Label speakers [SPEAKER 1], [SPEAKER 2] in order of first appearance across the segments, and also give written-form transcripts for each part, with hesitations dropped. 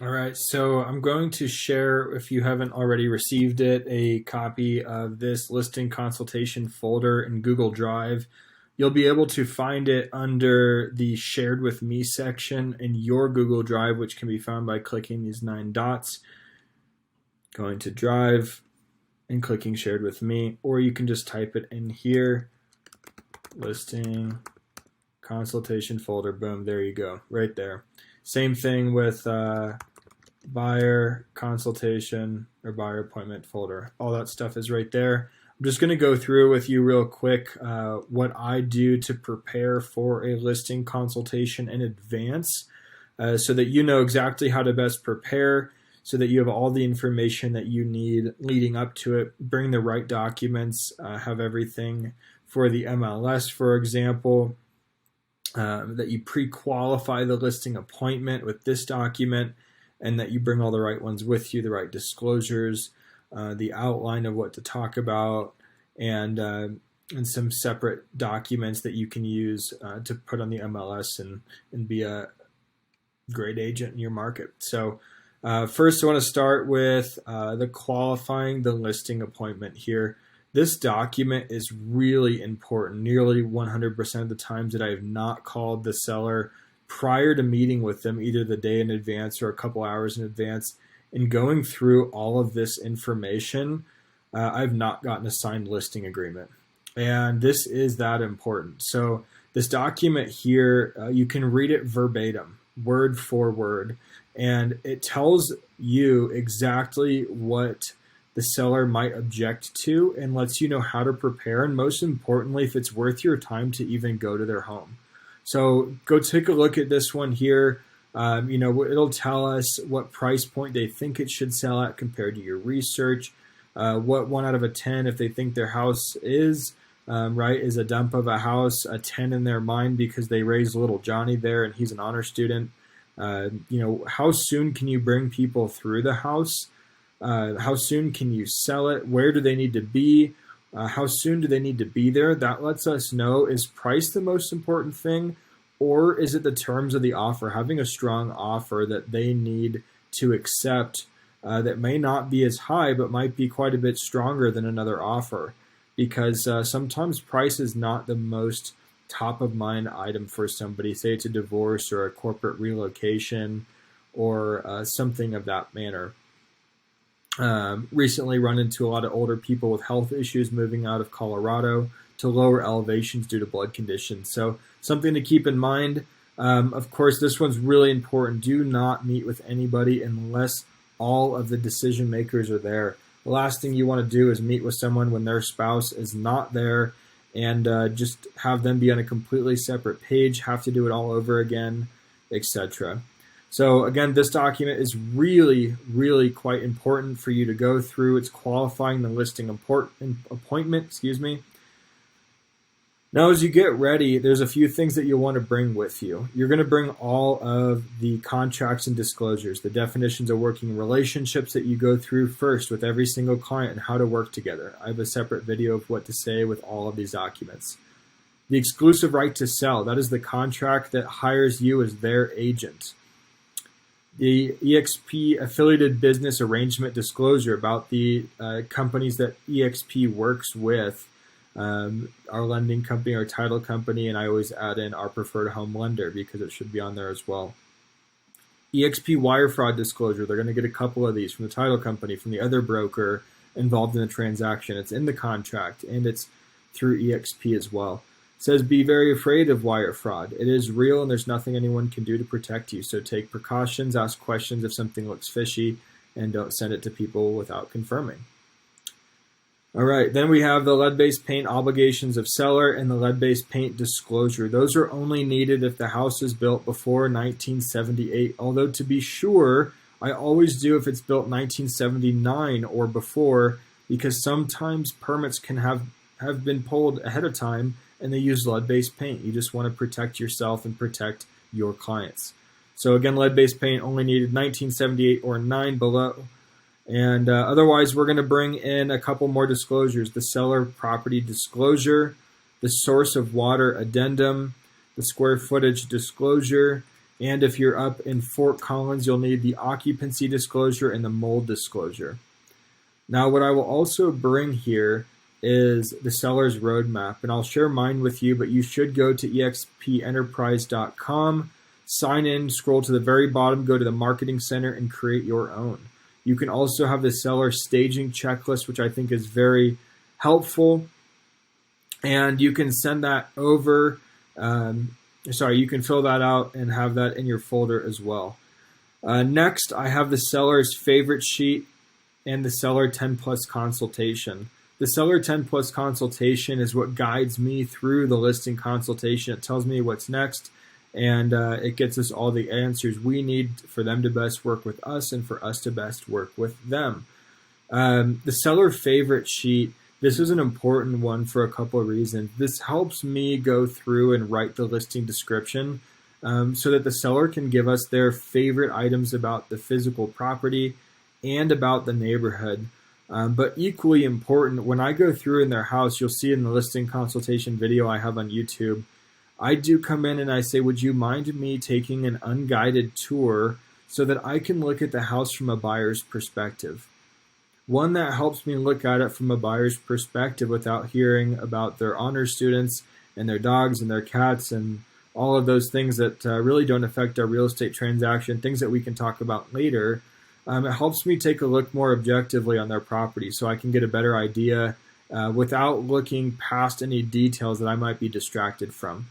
[SPEAKER 1] All right, so I'm going to share, if you haven't already received it, a copy of this listing consultation folder in Google Drive. You'll be able to find it under the Shared with Me section in your Google Drive, which can be found by clicking these 9 dots, going to Drive, and clicking Shared with Me, or you can just type it in here, listing consultation folder. Boom, there you go, right there. Same thing with buyer consultation or buyer appointment folder. All that stuff is right there. I'm just going to go through with you real quick what I do to prepare for a listing consultation in advance so that you know exactly how to best prepare, so that you have all the information that you need leading up to it. Bring the right documents, have everything for the MLS, for example, that you pre-qualify the listing appointment with this document, and that you bring all the right ones with you, the right disclosures, the outline of what to talk about, and some separate documents that you can use to put on the MLS and be a great agent in your market. So first I want to start with the qualifying the listing appointment here. This document is really important. Nearly 100% of the times that I have not called the seller prior to meeting with them, either the day in advance or a couple hours in advance, and going through all of this information, I've not gotten a signed listing agreement. And this is that important. So this document here, you can read it verbatim, word for word, and it tells you exactly what the seller might object to and lets you know how to prepare, and most importantly, if it's worth your time to even go to their home. So go take a look at this one here. It'll tell us what price point they think it should sell at compared to your research, what 1 out of 10 if they think their house is a dump of a house, a 10 in their mind because they raised little Johnny there and he's an honor student. How soon can you bring people through the house? How soon can you sell it? Where do they need to be? How soon do they need to be there? That lets us know, is price the most important thing, or is it the terms of the offer? Having a strong offer that they need to accept that may not be as high, but might be quite a bit stronger than another offer, because sometimes price is not the most top of mind item for somebody. Say it's a divorce or a corporate relocation or something of that manner. Recently run into a lot of older people with health issues moving out of Colorado to lower elevations due to blood conditions. So something to keep in mind. Of course, this one's really important. Do not meet with anybody unless all of the decision makers are there. The last thing you want to do is meet with someone when their spouse is not there and just have them be on a completely separate page, have to do it all over again, etc. So again, this document is really, really quite important for you to go through. It's qualifying the listing appointment, Now, as you get ready, there's a few things that you'll want to bring with you. You're going to bring all of the contracts and disclosures, the definitions of working relationships that you go through first with every single client and how to work together. I have a separate video of what to say with all of these documents. The exclusive right to sell, that is the contract that hires you as their agent. The EXP affiliated business arrangement disclosure about the companies that EXP works with, our lending company, our title company, and I always add in our preferred home lender because it should be on there as well. EXP wire fraud disclosure, they're going to get a couple of these from the title company, from the other broker involved in the transaction. It's in the contract and it's through EXP as well. Says be very afraid of wire fraud. It is real and there's nothing anyone can do to protect you. So take precautions, ask questions if something looks fishy, and don't send it to people without confirming. All right, then we have the lead-based paint obligations of seller and the lead-based paint disclosure. Those are only needed if the house is built before 1978. Although to be sure, I always do if it's built 1979 or before, because sometimes permits can have been pulled ahead of time and they use lead-based paint. You just want to protect yourself and protect your clients. So again, lead-based paint only needed 1978 or 9 below. And otherwise, we're going to bring in a couple more disclosures. The seller property disclosure, the source of water addendum, the square footage disclosure, And if you're up in Fort Collins, you'll need the occupancy disclosure and the mold disclosure. Now, what I will also bring here is the seller's roadmap, and I'll share mine with you, but you should go to expenterprise.com, sign in, scroll to the very bottom, go to the marketing center, and create your own. You can also have the seller staging checklist, which I think is very helpful, and you can send that over. You can fill that out and have that in your folder as well. Next, I have the seller's favorite sheet and the seller 10 plus consultation. The seller 10 plus consultation is what guides me through the listing consultation. It tells me what's next, and it gets us all the answers we need for them to best work with us and for us to best work with them. The seller favorite sheet, this is an important one for a couple of reasons. This helps me go through and write the listing description so that the seller can give us their favorite items about the physical property and about the neighborhood. But equally important, when I go through in their house, you'll see in the listing consultation video I have on YouTube, I do come in and I say, would you mind me taking an unguided tour so that I can look at the house from a buyer's perspective? One that helps me look at it from a buyer's perspective without hearing about their honor students and their dogs and their cats and all of those things that really don't affect our real estate transaction, things that we can talk about later. It helps me take a look more objectively on their property so I can get a better idea without looking past any details that I might be distracted from.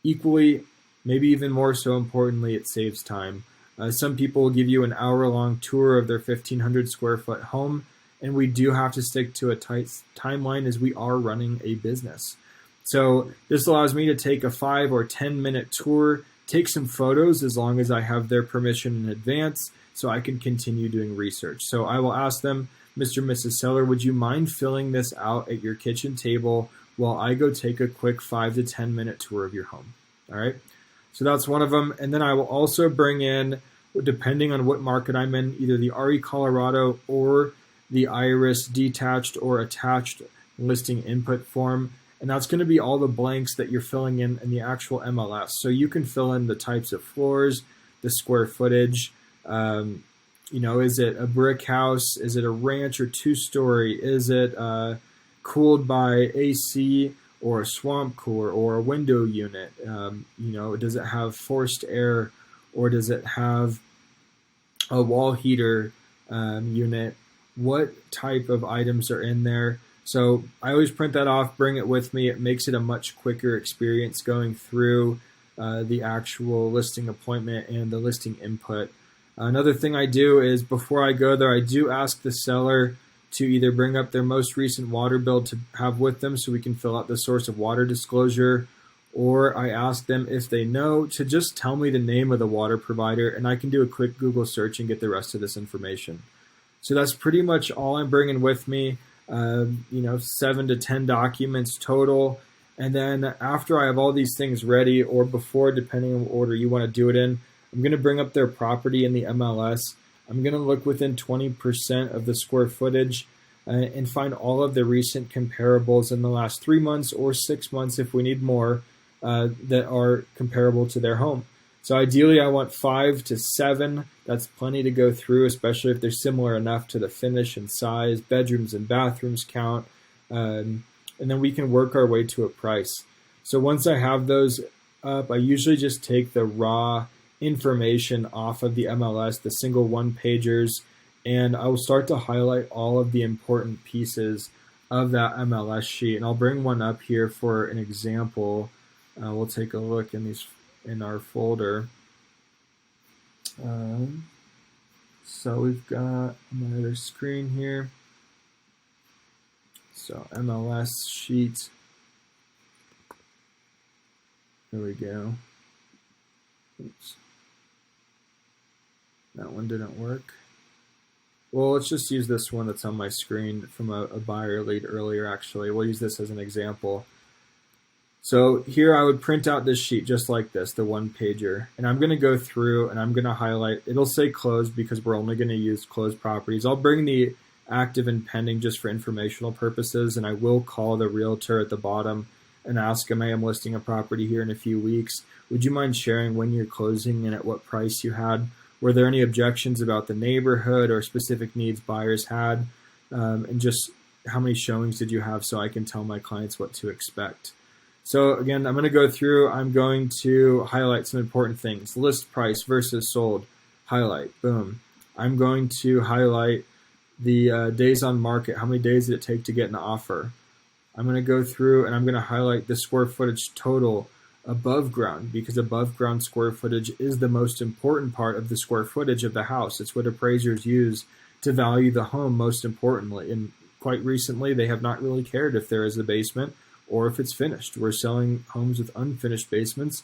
[SPEAKER 1] Equally, maybe even more so importantly, it saves time. Some people will give you an hour-long tour of their 1,500 square foot home, and we do have to stick to a tight timeline as we are running a business. So this allows me to take a 5 or 10 minute tour, take some photos as long as I have their permission in advance, so I can continue doing research. So I will ask them, Mr. and Mrs. Seller, would you mind filling this out at your kitchen table while I go take a quick 5 to 10 minute tour of your home? All right. So that's one of them. And then I will also bring in, depending on what market I'm in, either the RE Colorado or the IRIS detached or attached listing input form. And that's going to be all the blanks that you're filling in the actual MLS. So you can fill in the types of floors, the square footage, is it a brick house? Is it a ranch or 2-story? Is it cooled by AC or a swamp cooler or a window unit? Does it have forced air or does it have a wall heater unit? What type of items are in there? So I always print that off, bring it with me. It makes it a much quicker experience going through the actual listing appointment and the listing input. Another thing I do is before I go there, I do ask the seller to either bring up their most recent water bill to have with them so we can fill out the source of water disclosure, or I ask them if they know to just tell me the name of the water provider and I can do a quick Google search and get the rest of this information. So that's pretty much all I'm bringing with me, 7 to 10 documents total. And then after I have all these things ready or before, depending on what order you want to do it in, I'm going to bring up their property in the MLS. I'm going to look within 20% of the square footage and find all of the recent comparables in the last 3 months or 6 months if we need more that are comparable to their home. So ideally I want 5 to 7. That's plenty to go through, especially if they're similar enough to the finish and size, bedrooms and bathrooms count, and then we can work our way to a price. So once I have those up, I usually just take the raw information off of the MLS, the single one-pagers, and I will start to highlight all of the important pieces of that MLS sheet. And I'll bring one up here for an example. We'll take a look in our folder. So we've got another screen here. So MLS sheet. There we go. Oops. That one didn't work. Well, let's just use this one that's on my screen from a buyer lead earlier, actually. We'll use this as an example. So here I would print out this sheet just like this, the one-pager. And I'm going to go through and I'm going to highlight. It'll say closed because we're only going to use closed properties. I'll bring the active and pending just for informational purposes, and I will call the realtor at the bottom and ask them, hey, I'm listing a property here in a few weeks. Would you mind sharing when you're closing and at what price you had? Were there any objections about the neighborhood or specific needs buyers had? And just how many showings did you have so I can tell my clients what to expect? So again, I'm going to go through, I'm going to highlight some important things. List price versus sold, highlight, boom. I'm going to highlight the days on market. How many days did it take to get an offer? I'm going to go through and I'm going to highlight the square footage total above ground, because above ground square footage is the most important part of the square footage of the house. It's what appraisers use to value the home most importantly. And quite recently, they have not really cared if there is a basement or if it's finished. We're selling homes with unfinished basements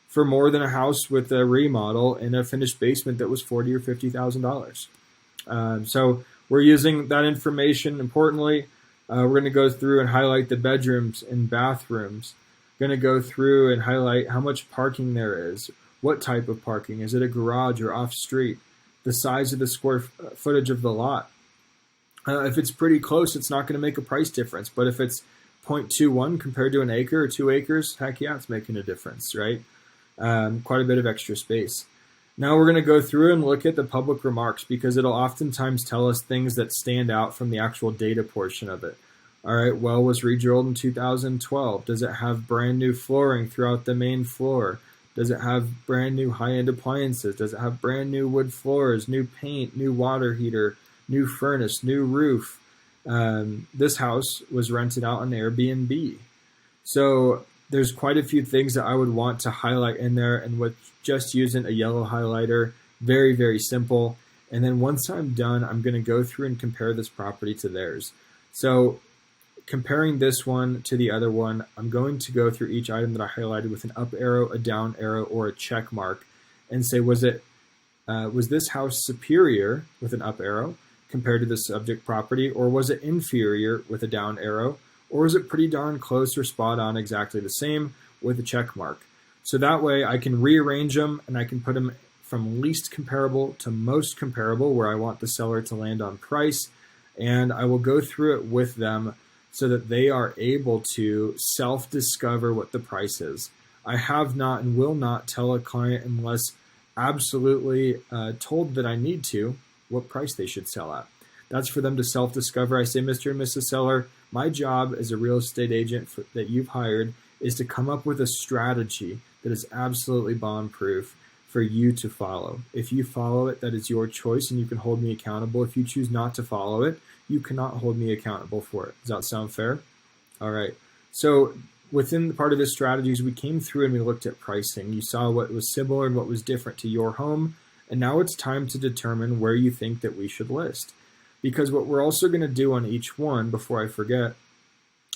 [SPEAKER 1] for more than a house with a remodel in a finished basement that was $40,000 or $50,000. So we're using that information. Importantly, we're going to go through and highlight the bedrooms and bathrooms. Going to go through and highlight how much parking there is, what type of parking, is it a garage or off street, the size of the square footage of the lot. If it's pretty close, it's not going to make a price difference, but if it's 0.21 compared to an acre or 2 acres, heck yeah, it's making a difference, right? Quite a bit of extra space. Now we're going to go through and look at the public remarks, because it'll oftentimes tell us things that stand out from the actual data portion of it. All right, well was redrilled in 2012. Does it have brand new flooring throughout the main floor? Does it have brand new high-end appliances? Does it have brand new wood floors, new paint, new water heater, new furnace, new roof? This house was rented out on Airbnb. So there's quite a few things that I would want to highlight in there, and with just using a yellow highlighter, very, very simple. And then once I'm done, I'm going to go through and compare this property to theirs. So comparing this one to the other one, I'm going to go through each item that I highlighted with an up arrow, a down arrow, or a check mark, and say, was this house superior with an up arrow compared to the subject property, or was it inferior with a down arrow, or is it pretty darn close or spot on exactly the same with a check mark? So that way I can rearrange them and I can put them from least comparable to most comparable, where I want the seller to land on price, and I will go through it with them so that they are able to self-discover what the price is. I have not and will not tell a client unless absolutely told that I need to what price they should sell at. That's for them to self-discover. I say, Mr. and Mrs. Seller, my job as a real estate agent that you've hired is to come up with a strategy that is absolutely bomb-proof for you to follow. If you follow it, that is your choice and you can hold me accountable. If you choose not to follow it, you cannot hold me accountable for it. Does that sound fair? All right. So within the part of this strategies, we came through and we looked at pricing. You saw what was similar and what was different to your home. And now it's time to determine where you think that we should list. Because what we're also going to do on each one, before I forget,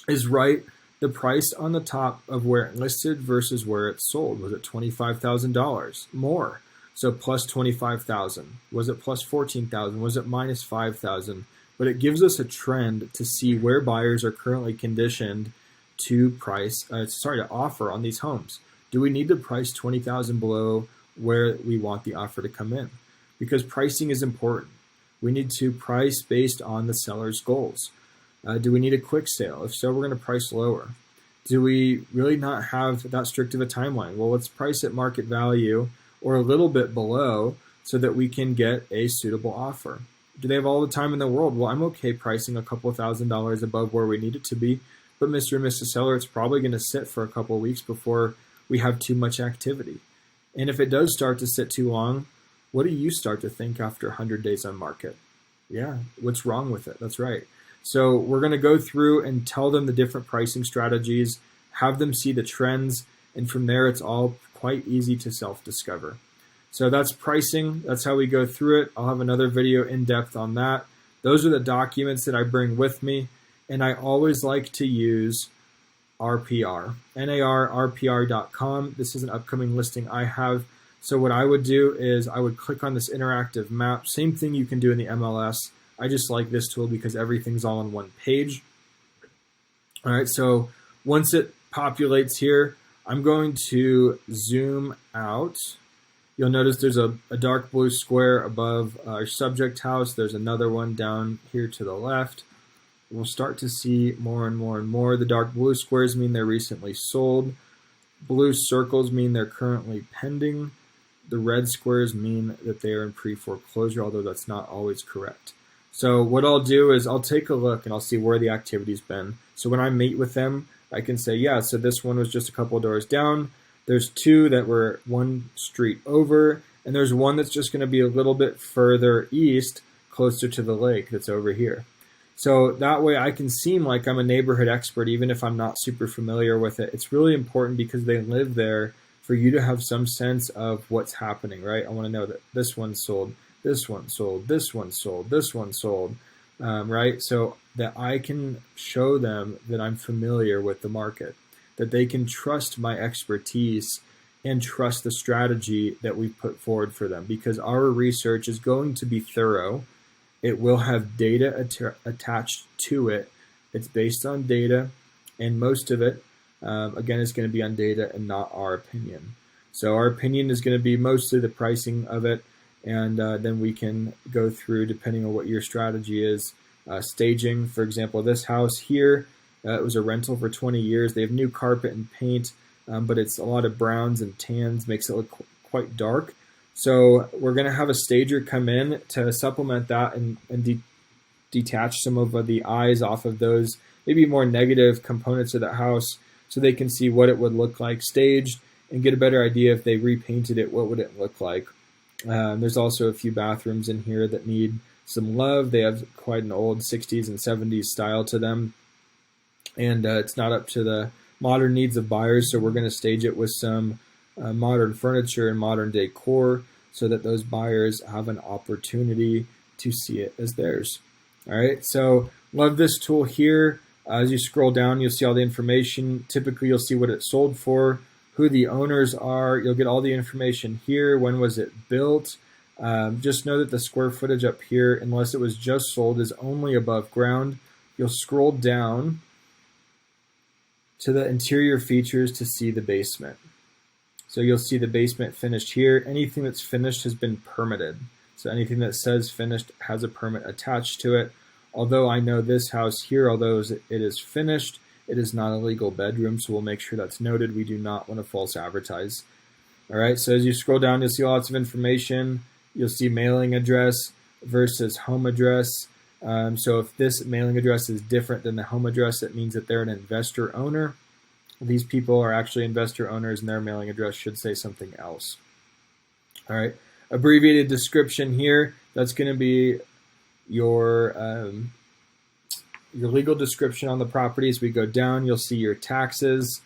[SPEAKER 1] is write the price on the top of where it listed versus where it sold. Was it $25,000 more? So plus 25,000. Was it plus 14,000? Was it minus 5,000? But it gives us a trend to see where buyers are currently conditioned to offer on these homes. Do we need to price 20,000 below where we want the offer to come in? Because pricing is important. We need to price based on the seller's goals. Do we need a quick sale? If so, we're going to price lower. Do we really not have that strict of a timeline? Well, let's price at market value or a little bit below so that we can get a suitable offer. Do they have all the time in the world? Well, I'm okay pricing a couple of $1,000s above where we need it to be, but Mr. and Mrs. Seller, it's probably going to sit for a couple of weeks before we have too much activity. And if it does start to sit too long, what do you start to think after 100 days on market? Yeah, what's wrong with it? That's right. So we're going to go through and tell them the different pricing strategies, have them see the trends, and from there it's all quite easy to self-discover. So that's pricing. That's how we go through it. I'll have another video in depth on that. Those are the documents that I bring with me, and I always like to use RPR, NARRPR.com. This is an upcoming listing I have. So what I would do is I would click on this interactive map. Same thing you can do in the MLS. I just like this tool because everything's all on one page. All right, so once it populates here, I'm going to zoom out. You'll notice there's a dark blue square above our subject house. There's another one down here to the left. we'll start to see more and more and more. The dark blue squares mean they're recently sold. Blue circles mean they're currently pending. The red squares mean that they are in pre-foreclosure, although that's not always correct. So what I'll do is I'll take a look and I'll see where the activity's been. So when I meet with them, I can say, yeah, so this one was just a couple of doors down. There's two that were one street over, and there's one that's just going to be a little bit further east, closer to the lake that's over here. So that way I can seem like I'm a neighborhood expert, even if I'm not super familiar with it. It's really important because they live there for you to have some sense of what's happening, right? I want to know that this one sold, this one sold, this one sold, this one sold, right? So that I can show them that I'm familiar with the market, that they can trust my expertise and trust the strategy that we put forward for them, because our research is going to be thorough. It will have data attached to it. It's based on data, and most of it, again, is going to be on data and not our opinion. So our opinion is going to be mostly the pricing of it, and then we can go through, depending on what your strategy is, staging. For example, this house here, it was a rental for 20 years. They have new carpet and paint, but it's a lot of browns and tans, makes it look quite dark. So we're going to have a stager come in to supplement that and detach some of the eyes off of those maybe more negative components of the house, so they can see what it would look like staged and get a better idea if they repainted it, what would it look like. There's also a few bathrooms in here that need some love. They have quite an old 60s and 70s style to them, and it's not up to the modern needs of buyers, so we're going to stage it with some modern furniture and modern decor so that those buyers have an opportunity to see it as theirs. All right, so love this tool here. As you scroll down, you'll see all the information. Typically, you'll see what it sold for, who the owners are. You'll get all the information here. When was it built? Just know that the square footage up here, unless it was just sold, is only above ground. You'll scroll down to the interior features to see the basement. So you'll see the basement finished here. Anything that's finished has been permitted. So anything that says finished has a permit attached to it. Although I know this house here, although it is finished, it is not a legal bedroom, so we'll make sure that's noted. We do not want to false advertise. All right, so as you scroll down, you'll see lots of information. You'll see mailing address versus home address. So if this mailing address is different than the home address, it means that they're an investor owner. These people are actually investor owners, and their mailing address should say something else. All right, abbreviated description here. That's going to be your legal description on the property. As we go down, you'll see your taxes.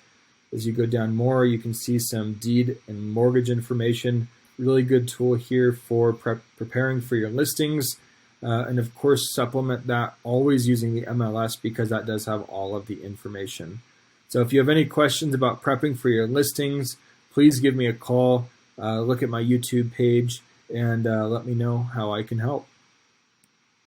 [SPEAKER 1] As you go down more, you can see some deed and mortgage information. Really good tool here for preparing for your listings. And of course, supplement that always using the MLS, because that does have all of the information. So if you have any questions about prepping for your listings, please give me a call, look at my YouTube page, and let me know how I can help.